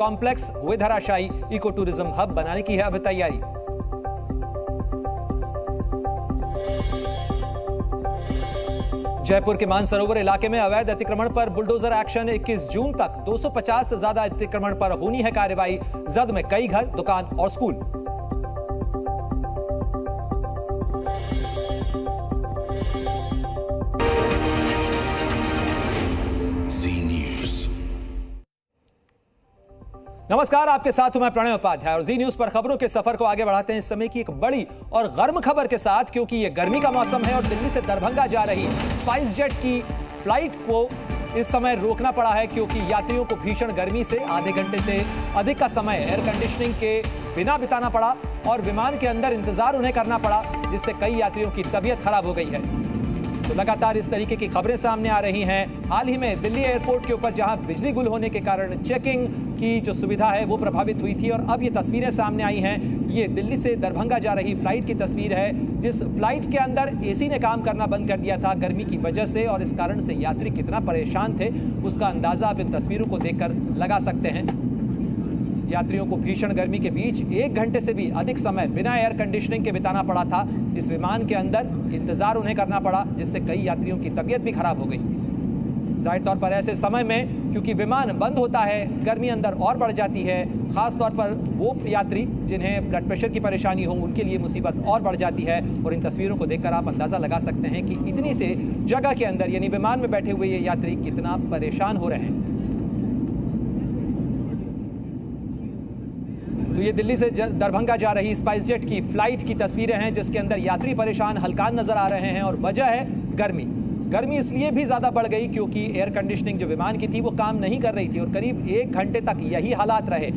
Complex हुए धराशायी, eco tourism hub बनाने की है अब तैयारी। जयपुर के मानसरोवर इलाके में अवैध अतिक्रमण पर बुलडोजर एक्शन। 21 जून तक 250 से ज्यादा अतिक्रमण पर होनी है कार्रवाई। जद में कई घर, दुकान और स्कूल। नमस्कार, आपके साथ हूं मैं प्रणय उपाध्याय और जी न्यूज पर खबरों के सफर को आगे बढ़ाते हैं इस समय की एक बड़ी और गर्म खबर के साथ, क्योंकि ये गर्मी का मौसम है और दिल्ली से दरभंगा जा रही स्पाइस जेट की फ्लाइट को इस समय रोकना पड़ा है, क्योंकि यात्रियों को भीषण गर्मी से आधे घंटे से अधिक का समय एयर कंडीशनिंग के बिना बिताना पड़ा और विमान के अंदर इंतजार उन्हें करना पड़ा, जिससे कई यात्रियों की तबीयत खराब हो गई है। तो लगातार इस तरीके की खबरें सामने आ रही हैं। हाल ही में दिल्ली एयरपोर्ट के ऊपर जहां बिजली गुल होने के कारण चेकिंग की जो सुविधा है वो प्रभावित हुई थी, और अब ये तस्वीरें सामने आई हैं। ये दिल्ली से दरभंगा जा रही फ्लाइट की तस्वीर है, जिस फ्लाइट के अंदर एसी ने काम करना बंद कर दिया था गर्मी की वजह से, और इस कारण से यात्री कितना परेशान थे उसका अंदाजा आप इन तस्वीरों को देखकर लगा सकते हैं। यात्रियों को भीषण गर्मी के बीच 1 घंटे से भी अधिक समय बिना एयर कंडीशनिंग के बिताना पड़ा था। इस विमान के अंदर इंतजार उन्हें करना पड़ा, जिससे कई यात्रियों की तबीयत भी खराब हो गई। जाहिर तौर पर ऐसे समय में, क्योंकि विमान बंद होता है, गर्मी अंदर और बढ़ जाती है। खास तौर पर वो यात्री जिन्हें ब्लड प्रेशर की परेशानी हो, उनके लिए मुसीबत और बढ़ जाती है। और इन तस्वीरों को देखकर आप अंदाजा लगा सकते हैं कि इतनी से जगह के अंदर, यानी विमान में बैठे हुए ये यात्री कितना परेशान हो रहे हैं। तो ये दिल्ली से दरभंगा जा रही स्पाइस जेट की फ्लाइट की तस्वीरें हैं, जिसके अंदर यात्री परेशान हलकान नजर आ रहे हैं, और वजह है गर्मी। गर्मी इसलिए भी ज्यादा बढ़ गई क्योंकि एयर कंडीशनिंग जो विमान की थी वो काम नहीं कर रही थी, और करीब 1 घंटे तक यही हालात रहे।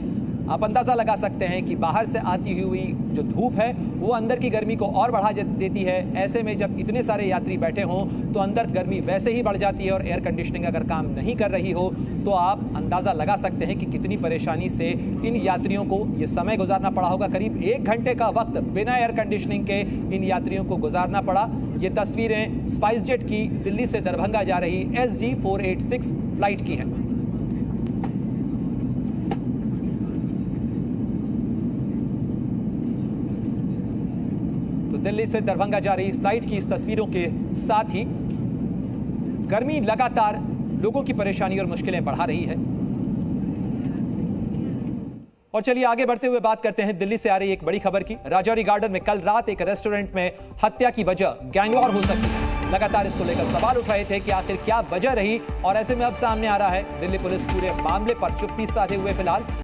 आप अंदाजा लगा सकते हैं कि बाहर से आती हुई जो धूप है वो अंदर की गर्मी को और बढ़ा देती है। ऐसे में जब इतने सारे यात्री बैठे हों तो अंदर गर्मी वैसे ही बढ़ जाती है, और एयर कंडीशनिंग अगर काम नहीं कर रही हो तो आप अंदाजा लगा सकते हैं कि कितनी परेशानी से इन यात्रियों को ये समय गुजारना पड़ा होगा। करीब 1 घंटे का वक्त बिना एयर कंडीशनिंग के इन यात्रियों को गुजारना पड़ा। ये तस्वीरें स्पाइस जेट की दिल्ली से दरभंगा जा रही SG 486 फ्लाइट की हैं। दिल्ली से दरभंगा जा रही फ्लाइट की इस तस्वीरों के साथ ही गर्मी लगातार लोगों की परेशानी और मुश्किलें बढ़ा रही है। और चलिए आगे बढ़ते हुए बात करते हैं दिल्ली से आ रही एक बड़ी खबर की। राजौरी गार्डन में कल रात एक रेस्टोरेंट में हत्या की वजह गैंगवॉर हो सकती है। लगातार इसको लेकर सवाल उठ रहे थे कि आखिर क्या वजह रही, और ऐसे में अब सामने आ रहा है दिल्ली पुलिस पूरे मामले पर चुप्पी साधे हुए फिलहाल।